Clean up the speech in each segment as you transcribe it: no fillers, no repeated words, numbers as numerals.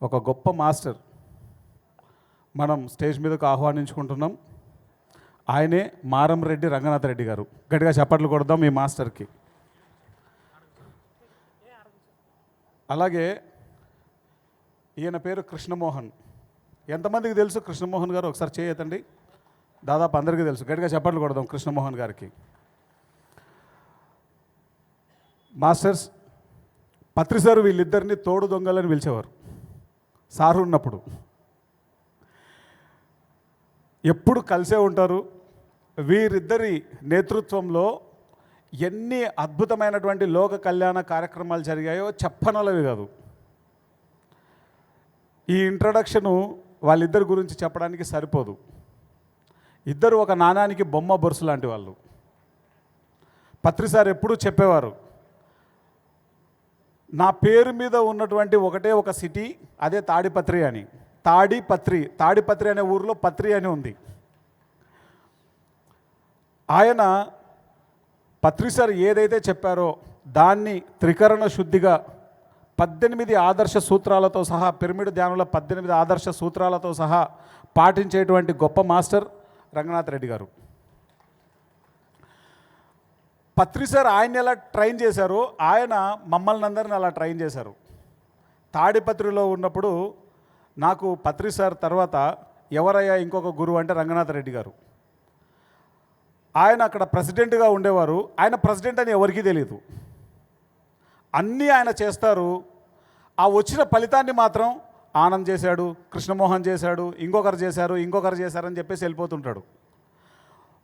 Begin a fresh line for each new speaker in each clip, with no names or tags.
ఒక గొప్ప మాస్టర్ మనం స్టేజ్ మీదకు ఆహ్వానించుకుంటున్నాం. ఆయనే మారంరెడ్డి రంగనాథ్ రెడ్డి గారు. గట్టిగా చప్పట్లు కొడదాం ఈ మాస్టర్కి. అలాగే ఈయన పేరు కృష్ణమోహన్. ఎంతమందికి తెలుసు కృష్ణమోహన్ గారు? ఒకసారి చేయతండి. దాదాపు అందరికీ తెలుసు. గట్టిగా చప్పట్లు కొడదాం కృష్ణమోహన్ గారికి. మాస్టర్స్ పత్రి సార్ వీళ్ళిద్దరిని తోడు దొంగలని పిలిచేవారు సారు ఉన్నప్పుడు. ఎప్పుడు కలిసే ఉంటారు. వీరిద్దరి నేతృత్వంలో ఎన్ని అద్భుతమైనటువంటి లోక కళ్యాణ కార్యక్రమాలు జరిగాయో చెప్పనలవి కాదు. ఈ ఇంట్రడక్షను వాళ్ళిద్దరి గురించి చెప్పడానికి సరిపోదు. ఇద్దరు ఒక నాణానికి బొమ్మ బొరుసు లాంటి వాళ్ళు. పత్రి సార్ ఎప్పుడూ చెప్పేవారు, నా పేరు మీద ఉన్నటువంటి ఒకటే ఒక సిటీ, అదే తాడిపత్రి అని. తాడిపత్రి అనే ఊరిలో పత్రి అని ఉంది. ఆయన పత్రి సార్ ఏదైతే చెప్పారో దాన్ని త్రికరణ శుద్ధిగా 18 ఆదర్శ సూత్రాలతో సహా, పిరమిడ్ ధ్యానంలో 18 ఆదర్శ సూత్రాలతో సహా పాటించేటువంటి గొప్ప మాస్టర్ రంగనాథ్ రెడ్డి గారు. పత్రి సార్ ఆయన్ని ఎలా ట్రైన్ చేశారో ఆయన మమ్మల్ని అందరిని అలా ట్రైన్ చేశారు. తాడిపత్రిలో ఉన్నప్పుడు నాకు పత్రి సార్ తర్వాత ఎవరయ్యా ఇంకొక గురువు అంటే రంగనాథ్ రెడ్డి గారు. ఆయన అక్కడ ప్రెసిడెంట్గా ఉండేవారు. ఆయన ప్రెసిడెంట్ అని ఎవరికీ తెలియదు. అన్నీ ఆయన చేస్తారు. ఆ వచ్చిన ఫలితాన్ని మాత్రం ఆనంద్ చేశాడు, కృష్ణమోహన్ చేశాడు, ఇంకొకరు చేశారని చెప్పేసి వెళ్ళిపోతుంటాడు.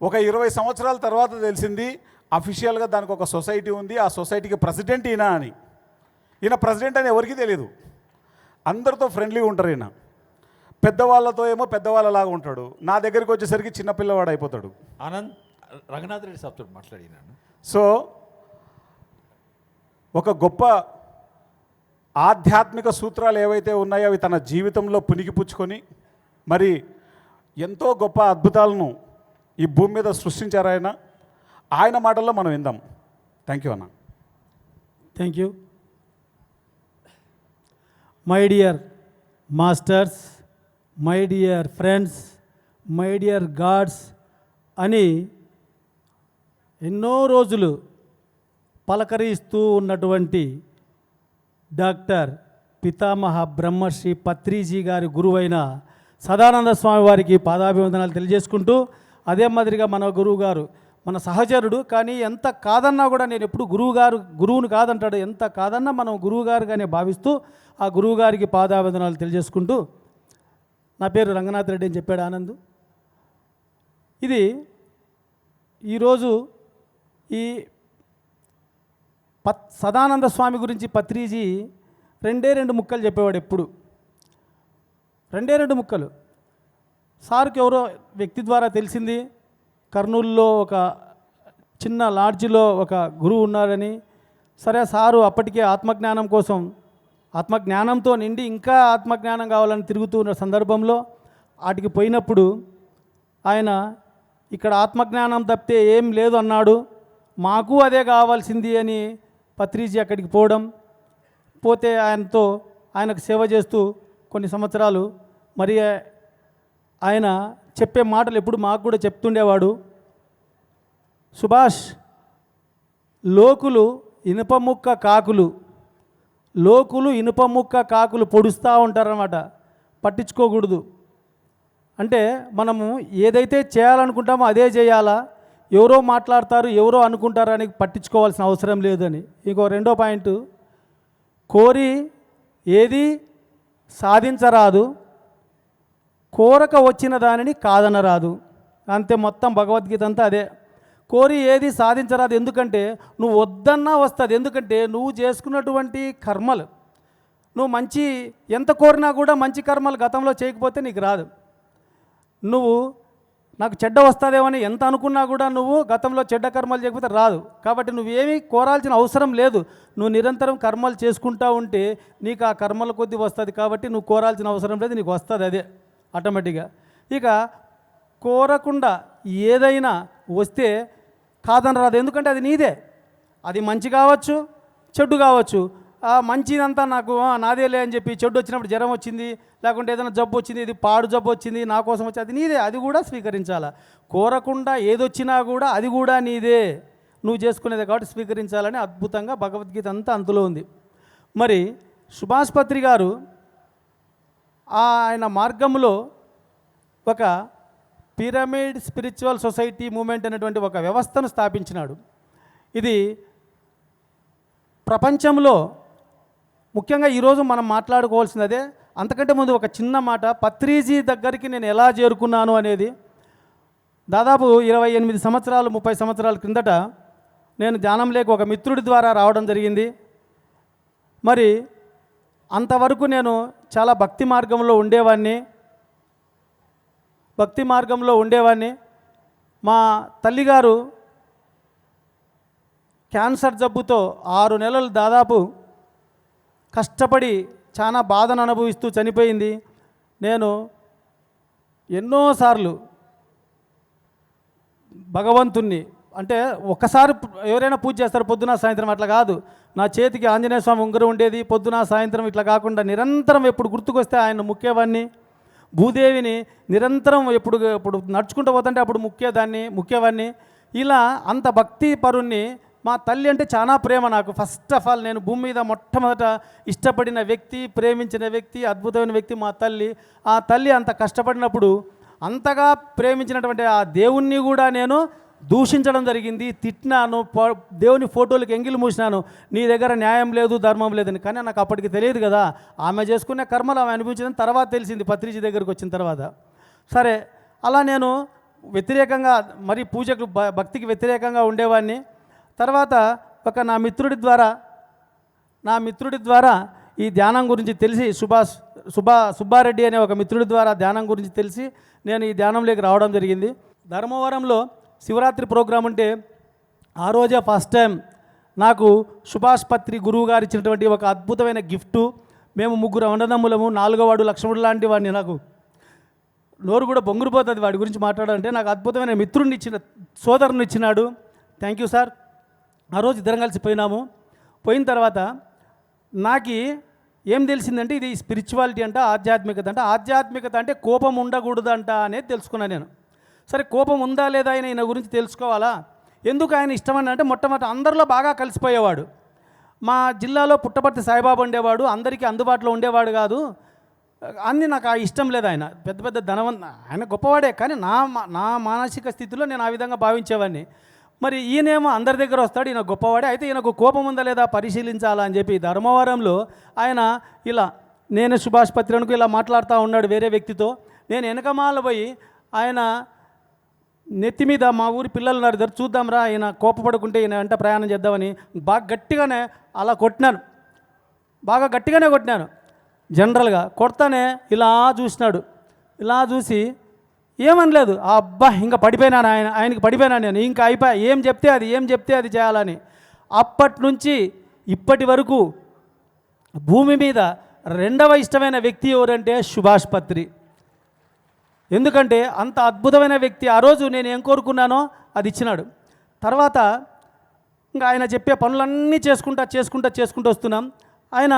ఒక 20 సంవత్సరాల తర్వాత తెలిసింది అఫీషియల్గా దానికి ఒక సొసైటీ ఉంది, ఆ సొసైటీకి ప్రెసిడెంట్ ఈయన అని. ఈయన ప్రెసిడెంట్ అని ఎవరికీ తెలియదు. అందరితో ఫ్రెండ్లీగా ఉంటారు. ఈయన పెద్దవాళ్ళతో ఏమో పెద్దవాళ్ళలాగా ఉంటాడు. నా దగ్గరికి వచ్చేసరికి చిన్నపిల్లవాడు అయిపోతాడు.
ఆనంద్ రంగనాథ్ రెడ్డి సాబ్తో మాట్లాడినాను.
సో ఒక గొప్ప ఆధ్యాత్మిక సూత్రాలు ఏవైతే ఉన్నాయో అవి తన జీవితంలో పుణికిపుచ్చుకొని మరి ఎంతో గొప్ప అద్భుతాలను ఈ భూమి మీద సృష్టించారు ఆయన. ఆయన మాటల్లో మనం విందాం. థ్యాంక్ యూ అన్న.
Thank you. My dear masters, my dear friends, my dear God's అని ఎన్నో రోజులు పలకరిస్తూ ఉన్నటువంటి డాక్టర్ పితామహ బ్రహ్మశ్రీ పత్రిజీ గారి గురువైన సదానంద స్వామి వారికి పాదాభివందనాలు తెలియజేసుకుంటూ, అదే మాదిరిగా మన గురువు గారు మన సహచరుడు, కానీ ఎంత కాదన్నా కూడా నేను ఎప్పుడు గురువుని కాదంటాడు. ఎంత కాదన్నా మనం గురువుగారుగానే భావిస్తూ ఆ గురువుగారికి పాదాభివందనాలు తెలియజేసుకుంటూ, నా పేరు రంగనాథ్ రెడ్డి అని చెప్పాడు ఆనంద్. ఇది ఈరోజు ఈ సదానంద స్వామి గురించి పత్రిజీ రెండు ముక్కలు చెప్పేవాడు. ఎప్పుడు రెండు ముక్కలు. సార్కి ఎవరో వ్యక్తి ద్వారా తెలిసింది, కర్నూలులో ఒక చిన్న లాడ్జిలో ఒక గురువు ఉన్నారని. సరే, సారు అప్పటికే ఆత్మజ్ఞానం కోసం, ఆత్మజ్ఞానంతో నిండి ఇంకా ఆత్మజ్ఞానం కావాలని తిరుగుతూ ఉన్న సందర్భంలో వాటికి పోయినప్పుడు ఆయన ఇక్కడ ఆత్మజ్ఞానం తప్పితే ఏం లేదు అన్నాడు. మాకు అదే కావాల్సింది అని పత్రిజీ అక్కడికి పోతే ఆయనకు సేవ చేస్తూ కొన్ని సంవత్సరాలు మరి ఆయన చెప్పే మాటలు ఎప్పుడు మాకు కూడా చెప్తుండేవాడు. సుభాష్, లోకులు ఇనుప ముక్క కాకులు పొడుస్తూ ఉంటారన్నమాట. పట్టించుకోకూడదు. అంటే మనము ఏదైతే చేయాలనుకుంటామో అదే చేయాలా, ఎవరో మాట్లాడతారు ఎవరో అనుకుంటారు అని పట్టించుకోవాల్సిన అవసరం లేదని. ఇంకో రెండో పాయింట్, కోరి ఏది సాధించరాదు, కోరక వచ్చిన దానిని కాదనరాదు. అంతే, మొత్తం భగవద్గీత అంతా అదే. కోరి ఏది సాధించరాదు. ఎందుకంటే నువ్వు వద్దన్నా వస్తుంది. ఎందుకంటే నువ్వు చేసుకున్నటువంటి కర్మలు, నువ్వు మంచి ఎంత కోరినా కూడా మంచి కర్మలు గతంలో చేయకపోతే నీకు రాదు. నువ్వు నాకు చెడ్డ వస్తుందేమని ఎంత అనుకున్నా కూడా నువ్వు గతంలో చెడ్డ కర్మలు చేయకపోతే రాదు. కాబట్టి నువ్వేమీ కోరాల్సిన అవసరం లేదు. నువ్వు నిరంతరం కర్మలు చేసుకుంటూ ఉంటే నీకు ఆ కర్మల కొద్దీ వస్తుంది. కాబట్టి నువ్వు కోరాల్సిన అవసరం లేదు, నీకు వస్తుంది అదే ఆటోమేటిక్గా. ఇక కోరకుండా ఏదైనా వస్తే కాదని రాదు. ఎందుకంటే అది నీదే. అది మంచి కావచ్చు, చెడ్డు కావచ్చు. ఆ మంచిదంతా నాకు నాదేలే అని చెప్పి, చెడ్డు వచ్చినప్పుడు జ్వరం వచ్చింది, లేకుంటే ఏదైనా జబ్బు వచ్చింది, ఇది పాడు జబ్బు వచ్చింది, నా కోసం వచ్చి అది నీదే, అది కూడా స్వీకరించాలా. కోరకుండా ఏదొచ్చినా కూడా అది కూడా నీదే, నువ్వు చేసుకునేది కాబట్టి స్వీకరించాలని అద్భుతంగా భగవద్గీత అంతా అందులో ఉంది. మరి సుభాష్ పత్రి గారు ఆయన మార్గంలో ఒక పిరమిడ్ స్పిరిచువల్ సొసైటీ మూమెంట్ అనేటువంటి ఒక వ్యవస్థను స్థాపించినాడు. ఇది ప్రపంచంలో ముఖ్యంగా ఈరోజు మనం మాట్లాడుకోవాల్సింది అదే. అంతకంటే ముందు ఒక చిన్న మాట, పత్రిజీ దగ్గరికి నేను ఎలా చేరుకున్నాను అనేది. దాదాపు 28 సంవత్సరాలు 30 సంవత్సరాల క్రిందట నేను ధ్యానం లేక ఒక మిత్రుడి ద్వారా రావడం జరిగింది. మరి అంతవరకు నేను చాలా భక్తి మార్గంలో ఉండేవాడిని. మా తల్లిగారు క్యాన్సర్ జబ్బుతో 6 నెలలు దాదాపు కష్టపడి చాలా బాధను అనుభవిస్తూ చనిపోయింది. నేను ఎన్నోసార్లు భగవంతుణ్ణి, అంటే ఒక్కసారి ఎవరైనా పూజ చేస్తారు పొద్దున సాయంత్రం, అట్లా కాదు. నా చేతికి ఆంజనేయ స్వామి ఉంగరం ఉండేది, పొద్దున సాయంత్రం ఇట్లా కాకుండా నిరంతరం ఎప్పుడు గుర్తుకొస్తే ఆయన ముఖ్యవాన్ని. భూదేవిని నిరంతరం ఎప్పుడు నడుచుకుంటూ పోతుంటే అప్పుడు ముఖ్యవాన్ని. ఇలా అంత భక్తి పరుణ్ణి. మా తల్లి అంటే చాలా ప్రేమ నాకు. ఫస్ట్ ఆఫ్ ఆల్ నేను భూమి మీద మొట్టమొదట ఇష్టపడిన వ్యక్తి, ప్రేమించిన వ్యక్తి, అద్భుతమైన వ్యక్తి మా తల్లి. ఆ తల్లి అంత కష్టపడినప్పుడు అంతగా ప్రేమించినటువంటి ఆ దేవుణ్ణి కూడా నేను దూషించడం జరిగింది, తిట్టినాను, దేవుని ఫోటోలకు ఎంగిలి మూసినాను. నీ దగ్గర న్యాయం లేదు, ధర్మం లేదని. కానీ నాకు అప్పటికి తెలియదు కదా, ఆమె చేసుకునే కర్మలు ఆమె అనిపించిందని తర్వాత తెలిసింది పత్రిజీ దగ్గరికి వచ్చిన తర్వాత. సరే, అలా నేను వ్యతిరేకంగా, మరి పూజకు భక్తికి వ్యతిరేకంగా ఉండేవాడిని. తర్వాత ఒక నా మిత్రుడి ద్వారా ఈ ధ్యానం గురించి తెలిసి, సుబ్బారెడ్డి అనే ఒక మిత్రుడి ద్వారా ధ్యానం గురించి తెలిసి నేను ఈ ధ్యానంలోకి రావడం జరిగింది. ధర్మవరంలో శివరాత్రి ప్రోగ్రాం ఉంటే ఆ రోజే ఫస్ట్ టైం నాకు సుభాష్ పత్రి గురువు గారు ఇచ్చినటువంటి ఒక అద్భుతమైన గిఫ్టు. మేము 3 అన్నదమ్ములము, 4వ వాడు లక్ష్మణుడు లాంటి వాడిని. నాకు నోరు కూడా బొంగురుపోతుంది వాడి గురించి మాట్లాడాలంటే. నాకు అద్భుతమైన మిత్రుడిని సోదరుని ఇచ్చినాడు. Thank you sir. ఆ రోజు ఇద్దరం కలిసి పోయిన తర్వాత నాకు ఏం తెలిసిందంటే ఇది స్పిరిచువాలిటీ అంట, ఆధ్యాత్మికత అంటే కోపం ఉండకూడదంట అనేది తెలుసుకున్నాను నేను. సరే, కోపం ఉందా లేదా ఆయన గురించి తెలుసుకోవాలా, ఎందుకు ఆయన ఇష్టమని అంటే మొట్టమొదటి అందరిలో బాగా కలిసిపోయేవాడు. మా జిల్లాలో పుట్టపర్తి సాయిబాబా ఉండేవాడు, అందరికీ అందుబాటులో ఉండేవాడు కాదు. అన్నీ నాకు ఆ ఇష్టం లేదు. ఆయన పెద్ద ధనవంత, ఆయన గొప్పవాడే, కానీ నా మానసిక స్థితిలో నేను ఆ విధంగా భావించేవాడిని. మరి ఈయనేమో అందరి దగ్గర వస్తాడు, ఈయన గొప్పవాడే, అయితే ఈయనకు కోపం ఉందా లేదా పరిశీలించాలా అని చెప్పి ధర్మవరంలో ఆయన ఇలా, నేను సుభాష్ పత్రి అనుకు ఇలా మాట్లాడుతూ ఉన్నాడు వేరే వ్యక్తితో. నేను వెనకమాల పోయి ఆయన నెత్తి మీద, మా ఊరి పిల్లలు ఉన్నారు ఇద్దరు, చూద్దాంరా ఈయన కోపపడుకుంటే ఈయన వెంట ప్రయాణం చేద్దామని బాగా గట్టిగానే అలా కొట్టినాను. జనరల్గా కొడతానే ఇలా చూసినాడు. ఇలా చూసి ఏమనలేదు. అబ్బా ఇంకా పడిపోయినాను, ఆయనకి పడిపోయినాను నేను, ఇంకా అయిపోయా, ఏం చెప్తే అది చేయాలని. అప్పటి నుంచి ఇప్పటి వరకు భూమి మీద 2వ ఇష్టమైన వ్యక్తి ఎవరంటే సుభాష్ పత్రి. ఎందుకంటే అంత అద్భుతమైన వ్యక్తి. ఆ రోజు నేను ఏం కోరుకున్నానో అది ఇచ్చినాడు. తర్వాత ఇంకా ఆయన చెప్పే పనులన్నీ చేసుకుంటూ వస్తున్నాం. ఆయన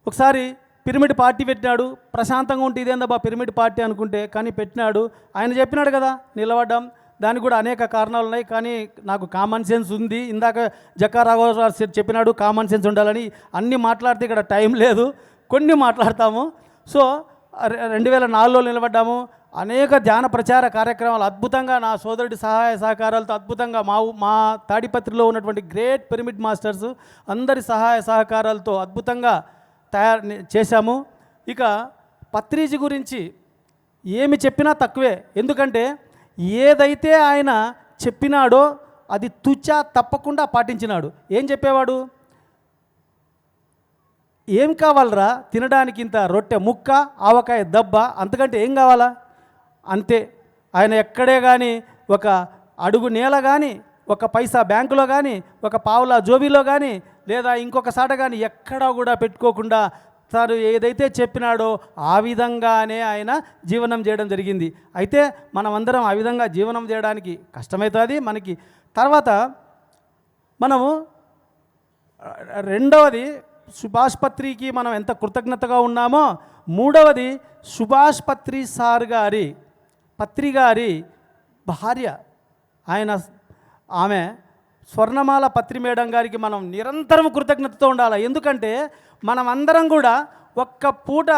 ఒకసారి పిరమిడ్ పార్టీ పెట్టినాడు. ప్రశాంతంగా ఉంటే ఇదేందబ్బా పిరమిడ్ పార్టీ అనుకుంటే, కానీ పెట్టినాడు. ఆయన చెప్పినాడు కదా, నిలబడ్డాం. దానికి కూడా అనేక కారణాలు ఉన్నాయి, కానీ నాకు కామన్ సెన్స్ ఉంది. ఇందాక జక్కా రాఘవ చెప్పినాడు కామన్ సెన్స్ ఉండాలని. అన్నీ మాట్లాడితే ఇక్కడ టైం లేదు, కొన్ని మాట్లాడతాము. సో 2004లో నిలబడ్డాము. అనేక ధ్యాన ప్రచార కార్యక్రమాలు అద్భుతంగా నా సోదరుడి సహాయ సహకారాలతో అద్భుతంగా మా తాడిపత్రిలో ఉన్నటువంటి గ్రేట్ పిరమిడ్ మాస్టర్స్ అందరి సహాయ సహకారాలతో అద్భుతంగా చేశాము. ఇక పత్రిజీ గురించి ఏమి చెప్పినా తక్కువే. ఎందుకంటే ఏదైతే ఆయన చెప్పినాడో అది తుచా తప్పకుండా పాటించినాడు. ఏం చెప్పేవాడు, ఏం కావాలరా తినడానికి, ఇంత రొట్టె ముక్క, ఆవకాయ దెబ్బ, అంతకంటే ఏం కావాలా, అంతే. ఆయన ఎక్కడే కానీ ఒక అడుగు నేల కానీ, ఒక పైసా బ్యాంకులో కానీ, ఒక పావులా జోబీలో కానీ, లేదా ఇంకొక సాట కానీ ఎక్కడా కూడా పెట్టుకోకుండా తను ఏదైతే చెప్పినాడో ఆ విధంగానే ఆయన జీవనం చేయడం జరిగింది. అయితే మనమందరం ఆ విధంగా జీవనం చేయడానికి కష్టమవుతుంది మనకి. తర్వాత మనము రెండవది సుభాష్ పత్రికి మనం ఎంత కృతజ్ఞతగా ఉన్నామో, మూడవది సుభాష్ పత్రి గారి భార్య, ఆమె స్వర్ణమాల పత్రి మేడం గారికి మనం నిరంతరం కృతజ్ఞతతో ఉండాలి. ఎందుకంటే మనం అందరం కూడా ఒక్క పూట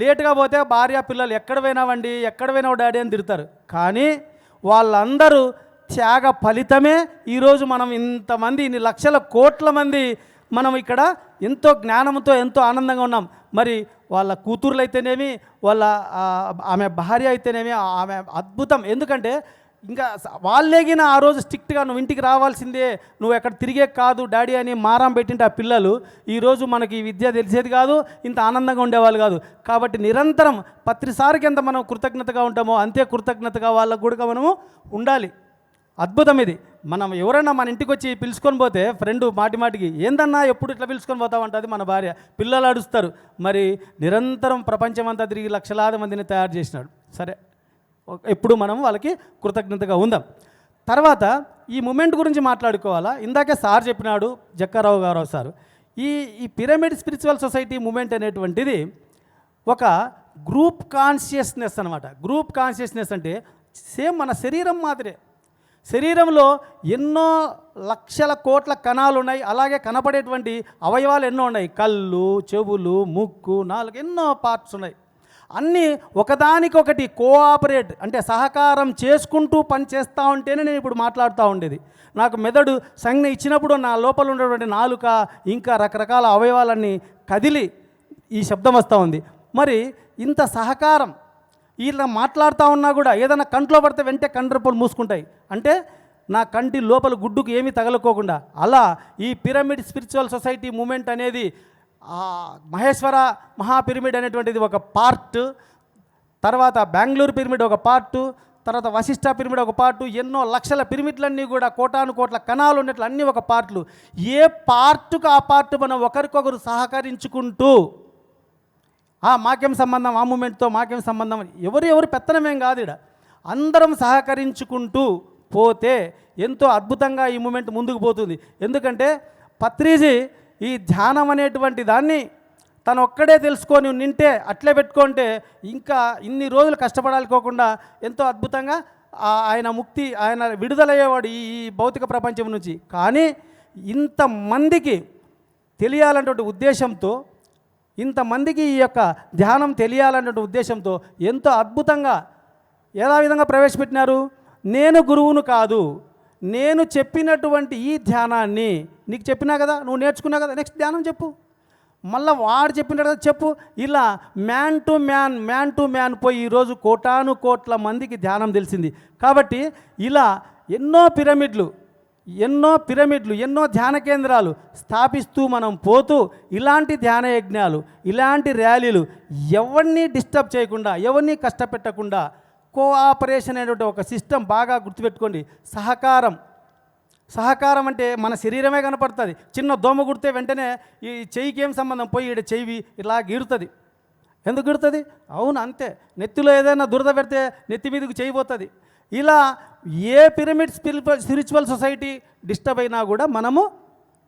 లేటుగా పోతే భార్య పిల్లలు ఎక్కడ పోయినావండి, ఎక్కడ పోయినావు డాడీ అని తిడతారు. కానీ వాళ్ళందరూ త్యాగ ఫలితమే ఈరోజు మనం ఇంతమంది, ఇన్ని లక్షల కోట్ల మంది మనం ఇక్కడ ఎంతో జ్ఞానంతో ఎంతో ఆనందంగా ఉన్నాం. మరి వాళ్ళ కూతుర్లు అయితేనేమి, ఆమె భార్య అయితేనేమి, ఆమె అద్భుతం. ఎందుకంటే ఇంకా వాళ్ళేగిన ఆ రోజు స్ట్రిక్ట్గా నువ్వు ఇంటికి రావాల్సిందే, నువ్వు ఎక్కడ తిరిగే కాదు డాడీ అని మారం పెట్టింటే ఆ పిల్లలు ఈరోజు మనకి ఈ విద్య తెలిసేది కాదు, ఇంత ఆనందంగా ఉండేవాళ్ళు కాదు. కాబట్టి నిరంతరం పత్రిసారికి ఎంత మనం కృతజ్ఞతగా ఉంటామో అంతే కృతజ్ఞతగా వాళ్ళకు కూడా మనము ఉండాలి. అద్భుతం ఇది. మనం ఎవరైనా మన ఇంటికి వచ్చి పిలుచుకొని పోతే ఫ్రెండ్ మాటికి ఏందన్నా ఎప్పుడు ఇట్లా పిలుచుకొని పోతామంటుంది మన భార్య, పిల్లలు అడుస్తారు. మరి నిరంతరం ప్రపంచమంతా తిరిగి లక్షలాది మందిని తయారు చేసినాడు. సరే, ఎప్పుడు మనం వాళ్ళకి కృతజ్ఞతగా ఉందాం. తర్వాత ఈ మూమెంట్ గురించి మాట్లాడుకోవాలా. ఇందాకే సార్ చెప్పినాడు, జక్కారావు గారు సార్, ఈ పిరమిడ్ స్పిరిచువల్ సొసైటీ మూమెంట్ అనేటువంటిది ఒక గ్రూప్ కాన్షియస్నెస్ అనమాట. గ్రూప్ కాన్షియస్నెస్ అంటే సేమ్ మన శరీరం మాదిరే. శరీరంలో ఎన్నో లక్షల కోట్ల కణాలు ఉన్నాయి, అలాగే కనపడేటువంటి అవయవాలు ఎన్నో ఉన్నాయి. కళ్ళు, చెవులు, ముక్కు, నాలుగు, ఎన్నో పార్ట్స్ ఉన్నాయి. అన్నీ ఒకదానికొకటి కోఆపరేట్ అంటే సహకారం చేసుకుంటూ పని చేస్తూ ఉంటేనే నేను ఇప్పుడు మాట్లాడుతూ ఉండేది. నాకు మెదడు సంజ్ఞ ఇచ్చినప్పుడు నా లోపల ఉన్నటువంటి నాలుక ఇంకా రకరకాల అవయవాలన్నీ కదిలి ఈ శబ్దం వస్తూ ఉంది. మరి ఇంత సహకారం ఇలా మాట్లాడుతూ ఉన్నా కూడా ఏదైనా కంట్లో పడితే వెంటనే కండ్రెప్పలు మూసుకుంటాయి. అంటే నా కంటి లోపల గుడ్డుకు ఏమీ తగలకోకుండా. అలా ఈ పిరమిడ్ స్పిరిచువల్ సొసైటీ మూమెంట్ అనేది మహేశ్వర మహాపిరమిడ్ అనేటువంటిది ఒక పార్ట్, తర్వాత బెంగళూరు పిరమిడ్ ఒక పార్టు, తర్వాత వశిష్ఠ పిరమిడ్ ఒక పార్టు, ఎన్నో లక్షల పిరమిడ్లన్నీ కూడా కోటాను కోట్ల కణాలు ఉన్నట్లు అన్నీ ఒక పార్ట్లు. ఏ పార్టుకు ఆ పార్టు మనం ఒకరికొకరు సహకరించుకుంటూ మాకేం సంబంధం, ఆ మూమెంట్తో మాకేం సంబంధం, ఎవరు పెత్తనమేం కాదు. ఇక్కడ అందరం సహకరించుకుంటూ పోతే ఎంతో అద్భుతంగా ఈ మూమెంట్ ముందుకు పోతుంది. ఎందుకంటే పత్రిజీ ఈ ధ్యానం అనేటువంటి దాన్ని తను ఒక్కడే తెలుసుకొని నింటే అట్లే పెట్టుకుంటే ఇంకా ఇన్ని రోజులు కష్టపడాలకోకుండా ఎంతో అద్భుతంగా ఆయన విడుదలయ్యేవాడు ఈ భౌతిక ప్రపంచం నుంచి. కానీ ఇంతమందికి తెలియాలన్నటువంటి ఉద్దేశంతో, ఇంతమందికి ఈ యొక్క ధ్యానం తెలియాలన్నటువంటి ఉద్దేశంతో ఎంతో అద్భుతంగా ఎలా విధంగా ప్రవేశపెట్టినారు. నేను గురువును కాదు, నేను చెప్పినటువంటి ఈ ధ్యానాన్ని నీకు చెప్పినా కదా, నువ్వు నేర్చుకున్నావు కదా, నెక్స్ట్ ధ్యానం చెప్పు, మళ్ళీ వాడు చెప్పినాడు కదా చెప్పు. ఇలా మ్యాన్ టు మ్యాన్ పోయి ఈరోజు కోటాను కోట్ల మందికి ధ్యానం తెలిసింది. కాబట్టి ఇలా ఎన్నో పిరమిడ్లు, ఎన్నో ధ్యాన కేంద్రాలు స్థాపిస్తూ మనం పోతూ ఇలాంటి ధ్యాన యజ్ఞాలు, ఇలాంటి ర్యాలీలు ఎవరిని డిస్టర్బ్ చేయకుండా, ఎవరిని కష్టపెట్టకుండా కోఆపరేషన్ అనేటువంటి ఒక సిస్టమ్ బాగా గుర్తుపెట్టుకోండి. సహకారం అంటే మన శరీరమే కనపడుతుంది. చిన్న దోమ కుడితే వెంటనే ఈ చెయ్యికి ఏం సంబంధం, పోయి ఇక్కడ చెయ్యి ఇలా గీరుతుంది. ఎందుకు గీరుతుంది? అవును అంతే. నెత్తిలో ఏదైనా దురద పెడితే నెత్తి మీదకి చేయబోతుంది. ఇలా ఏ పిరమిడ్ స్పిరిచువల్ సొసైటీ డిస్టర్బ్ అయినా కూడా మనము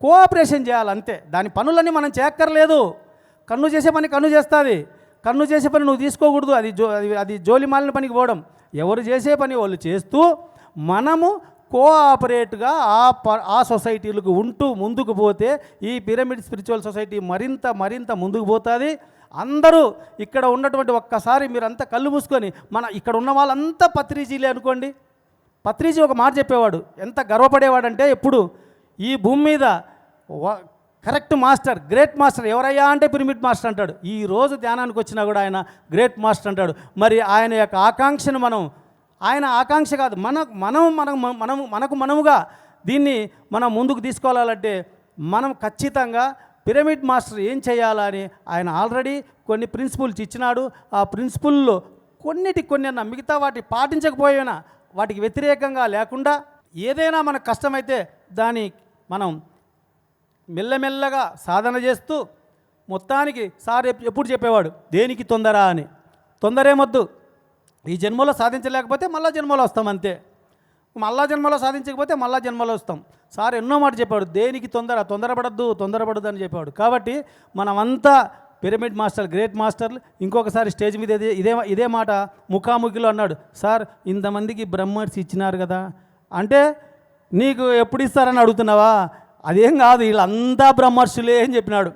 కోఆపరేషన్ చేయాలంతే. దాని పనులన్నీ మనం చేయక్కర్లేదు. కన్ను చేసే పని కన్ను చేస్తుంది. కన్ను చేసే పని నువ్వు తీసుకోకూడదు. అది జోలి మాలిన పనికి పోవడం. ఎవరు చేసే పని వాళ్ళు చేస్తూ మనము కోఆపరేట్గా ఆ సొసైటీలకు ఉంటూ ముందుకు పోతే ఈ పిరమిడ్ స్పిరిచువల్ సొసైటీ మరింత ముందుకు పోతుంది. అందరూ ఇక్కడ ఉన్నటువంటి ఒక్కసారి మీరంతా కళ్ళు మూసుకొని ఇక్కడ ఉన్న వాళ్ళంతా పత్రిజీలే అనుకోండి. పత్రిజీ ఒక మాట చెప్పేవాడు, ఎంత గర్వపడేవాడంటే ఎప్పుడు ఈ భూమి మీద కరెక్ట్ మాస్టర్, గ్రేట్ మాస్టర్ ఎవరయ్యా అంటే పిరమిడ్ మాస్టర్ అంటాడు. ఈ రోజు ధ్యానానికి వచ్చినా కూడా ఆయన గ్రేట్ మాస్టర్ అంటాడు. మరి ఆయన యొక్క ఆకాంక్షను ఆయన ఆకాంక్ష కాదు, మనకు మనముగా దీన్ని మనం ముందుకు తీసుకెళ్ళాలంటే మనం ఖచ్చితంగా పిరమిడ్ మాస్టర్ ఏం చేయాలని ఆయన ఆల్రెడీ కొన్ని ప్రిన్సిపుల్స్ ఇచ్చినాడు. ఆ ప్రిన్సిపుల్లో కొన్ని అన్న మిగతా వాటి పాటించకపోయినా వాటికి వ్యతిరేకంగా లేకుండా ఏదైనా మనకు కష్టమైతే దాన్ని మనం మెల్లమెల్లగా సాధన చేస్తూ మొత్తానికి సార్ ఎప్పుడు చెప్పేవాడు, దేనికి తొందర అని. తొందరేమొద్దు. ఈ జన్మలో సాధించలేకపోతే మళ్ళా జన్మలో వస్తాం అంతే. మళ్ళా జన్మలో సాధించకపోతే మళ్ళా జన్మలో వస్తాం. సార్ ఎన్నో మాట చెప్పాడు, దేనికి తొందరపడద్దు అని చెప్పాడు. కాబట్టి మనమంతా పిరమిడ్ మాస్టర్, గ్రేట్ మాస్టర్లు ఇంకొకసారి స్టేజ్ మీద ఇదే మాట ముఖాముఖిలో అన్నాడు, సార్ ఇంతమందికి బ్రహ్మర్స్ ఇచ్చినారు కదా అంటే నీకు ఎప్పుడు ఇస్తారని అడుగుతున్నావా, అదేం కాదు వీళ్ళంతా బ్రహ్మర్షులే అని చెప్పినాడు.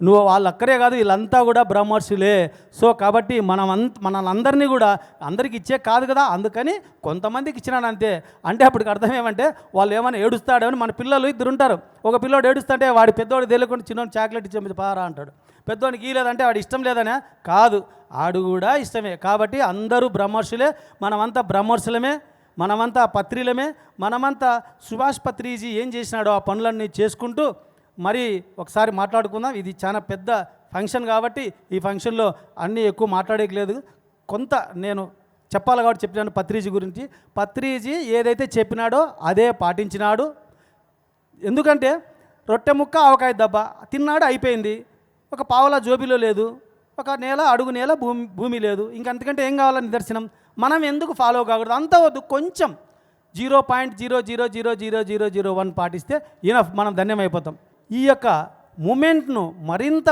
నువ్వు వాళ్ళక్కడే కాదు వీళ్ళంతా కూడా బ్రహ్మర్షులే. సో కాబట్టి మనందరినీ కూడా అందరికి ఇచ్చే కాదు కదా, అందుకని కొంతమందికి ఇచ్చినాను అంతే. అంటే అప్పటికి అర్థం ఏమంటే వాళ్ళు ఏమైనా ఏడుస్తాడని, మన పిల్లలు ఇద్దరు ఉంటారు, ఒక పిల్లోడు ఏడుస్తుంటే వాడి పెద్దోడు తెలియకుండా చిన్నోడు చాక్లెట్ ఇచ్చే పారా అంటాడు, పెద్దోనికి ఇలేదంటే వాడు ఇష్టం లేదనే కాదు, ఆడు కూడా ఇష్టమే. కాబట్టి అందరూ బ్రహ్మర్షులే, మనమంతా బ్రహ్మర్షులమే, మనమంతా పత్రిలమే, మనమంతా సుభాష్ పత్రిజీ ఏం చేసినాడో ఆ పనులన్నీ చేసుకుంటూ మరి ఒకసారి మాట్లాడుకుందాం. ఇది చాలా పెద్ద ఫంక్షన్ కాబట్టి ఈ ఫంక్షన్లో అన్నీ ఎక్కువ మాట్లాడేకి లేదు, కొంత నేను చెప్పాలి కాబట్టి చెప్పినాను పత్రిజీ గురించి. పత్రిజీ ఏదైతే చెప్పినాడో అదే పాటించినాడు. ఎందుకంటే రొట్టె ముక్క ఆవకాయ దెబ్బ తిన్నాడు, అయిపోయింది. ఒక పావలా జోబిలో లేదు, ఒక నేల అడుగు నేల భూమి లేదు, ఇంకంతకంటే ఏం కావాలని నిదర్శనం. మనం ఎందుకు ఫాలో కాకూడదు, అంత వద్దు, కొంచెం 0.0000001 పాటిస్తే ఇనఫ్, మనం ధన్యమైపోతాం. ఈ యొక్క మూమెంట్ను మరింత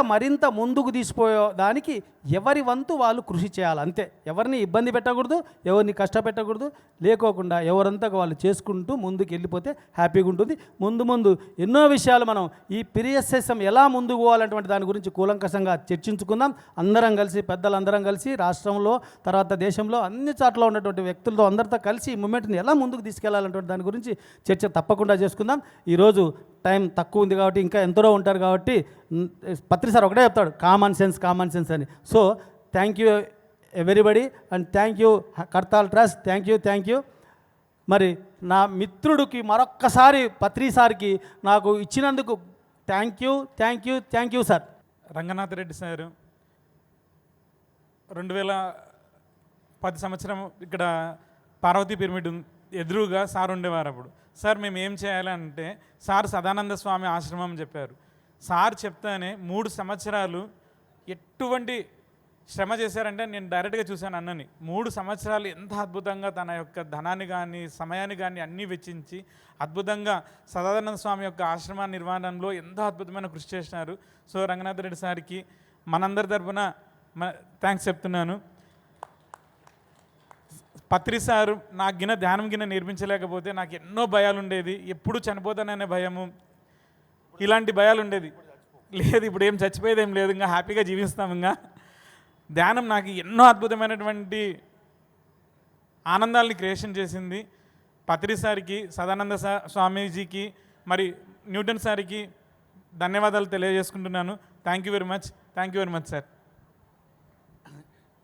ముందుకు తీసుకుపోయేదానికి ఎవరి వంతు వాళ్ళు కృషి చేయాలి అంతే. ఎవరిని ఇబ్బంది పెట్టకూడదు, ఎవరిని కష్టపెట్టకూడదు, లేకోకుండా ఎవరంతా వాళ్ళు చేసుకుంటూ ముందుకు వెళ్ళిపోతే హ్యాపీగా ఉంటుంది. ముందు ఎన్నో విషయాలు మనం ఈ పిరియస్ఎస్ఎం ఎలా ముందుకు పోవాలన్నటువంటి దాని గురించి కూలంకషంగా చర్చించుకుందాం. అందరం కలిసి, పెద్దలందరం కలిసి, రాష్ట్రంలో తర్వాత దేశంలో అన్ని చోట్ల ఉన్నటువంటి వ్యక్తులతో అందరితో కలిసి ఈ మూమెంట్ని ఎలా ముందుకు తీసుకెళ్లాలన్నటువంటి దాని గురించి చర్చ తప్పకుండా చేసుకుందాం. ఈరోజు టైం తక్కువ ఉంది కాబట్టి ఇంకా ఎంతలో ఉంటారు కాబట్టి పత్రి సార్ ఒకటే చెప్తాడు, కామన్ సెన్స్ అని. So thank you everybody and thank you Kadthal trust, thank you. మరి నా మిత్రుడికి మరొక్కసారి పత్రి సార్కి నాకు ఇచ్చినందుకు thank you sir.
Ranganath Reddy sir 2010 సంవత్సరం ఇక్కడ పార్వతీ పిరమిడ్ ఎదురుగా సార్ ఉండేవారు. అప్పుడు సార్ మేము ఏం చేయాలి అంటే సార్ సదానంద స్వామి ఆశ్రమం చెప్పారు. సార్ చెప్తానే 3 సంవత్సరాలు ఎటువంటి శ్రమ చేశారంటే నేను డైరెక్ట్గా చూశాను అన్నని. 3 సంవత్సరాలు ఎంత అద్భుతంగా తన యొక్క ధనాన్ని కానీ సమయాన్ని కానీ అన్నీ వెచ్చించి అద్భుతంగా సదానంద స్వామి యొక్క ఆశ్రమ నిర్మాణంలో ఎంతో అద్భుతమైన కృషి చేసినారు. సో రంగనాథ్ రెడ్డి సార్కి మనందరి తరఫున థ్యాంక్స్ చెప్తున్నాను. పత్రి సారు నాకు ధ్యానం నేర్పించలేకపోతే నాకు ఎన్నో భయాలు ఉండేది, ఎప్పుడు చనిపోతాననే భయము, ఇలాంటి భయాలు ఉండేది. లేదు, ఇప్పుడు ఏం చచ్చిపోయేది ఏం లేదు, ఇంకా హ్యాపీగా జీవిస్తాం. ఇంకా ధ్యానం నాకు ఎన్నో అద్భుతమైనటువంటి ఆనందాలని క్రియేషన్ చేసింది. పత్రి సార్కి, సదానంద స్వామీజీకి, మరి న్యూటన్ సార్కి ధన్యవాదాలు తెలియజేసుకుంటున్నాను. Thank you very much sir.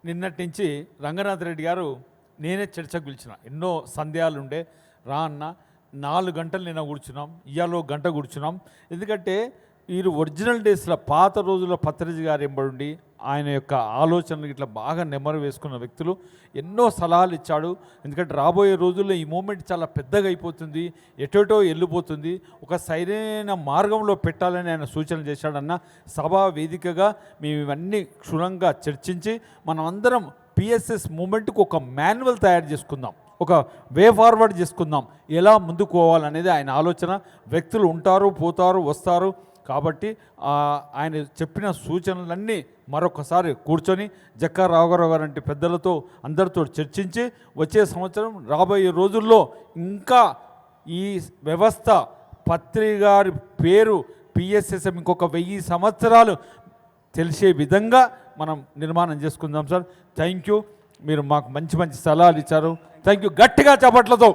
నిన్నటి నుంచి రంగనాథ్ రెడ్డి గారు నేనే చర్చకు పిలిచిన, ఎన్నో సందేహాలు ఉండే, రా అన్న 4 గంటలు నిన్న కూర్చున్నాం, ఇవాళ 1 గంట కూర్చున్నాం. ఎందుకంటే వీరు ఒరిజినల్ డేస్లో పాత రోజుల్లో పత్రిజీ గారు ఎంబడి ఆయన యొక్క ఆలోచనలు ఇట్లా బాగా నెమ్మరు వేసుకున్న వ్యక్తులు, ఎన్నో సలహాలు ఇచ్చాడు. ఎందుకంటే రాబోయే రోజుల్లో ఈ మూమెంట్ చాలా పెద్దగా అయిపోతుంది, ఎటోటో వెళ్ళిపోతుంది, ఒక సరైన మార్గంలో పెట్టాలని ఆయన సూచనలు చేశాడన్న. సభా వేదికగా మేము ఇవన్నీ క్షుణ్ణంగా చర్చించి మనం అందరం పిఎస్ఎస్ మూమెంట్కి ఒక మాన్యువల్ తయారు చేసుకుందాం, ఒక వే ఫార్వర్డ్ చేసుకుందాం, ఎలా ముందుకు పోవాలనేది ఆయన ఆలోచన. వ్యక్తులు ఉంటారు, పోతారు, వస్తారు. కాబట్టి ఆయన చెప్పిన సూచనలన్నీ మరొకసారి కూర్చొని జక్కా రాఘవరావు గారు అంటే పెద్దలతో అందరితో చర్చించి వచ్చే సంవత్సరం రాబోయే రోజుల్లో ఇంకా ఈ వ్యవస్థ పత్రి గారి పేరు పిఎస్ఎస్ఎం ఇంకొక 1000 సంవత్సరాలు తెలిసే విధంగా మనం నిర్మాణం చేసుకుందాం సార్. Thank you. మీరు మాకు మంచి సలహాలు ఇచ్చారు. Thank you. గట్టిగా చప్పట్లతో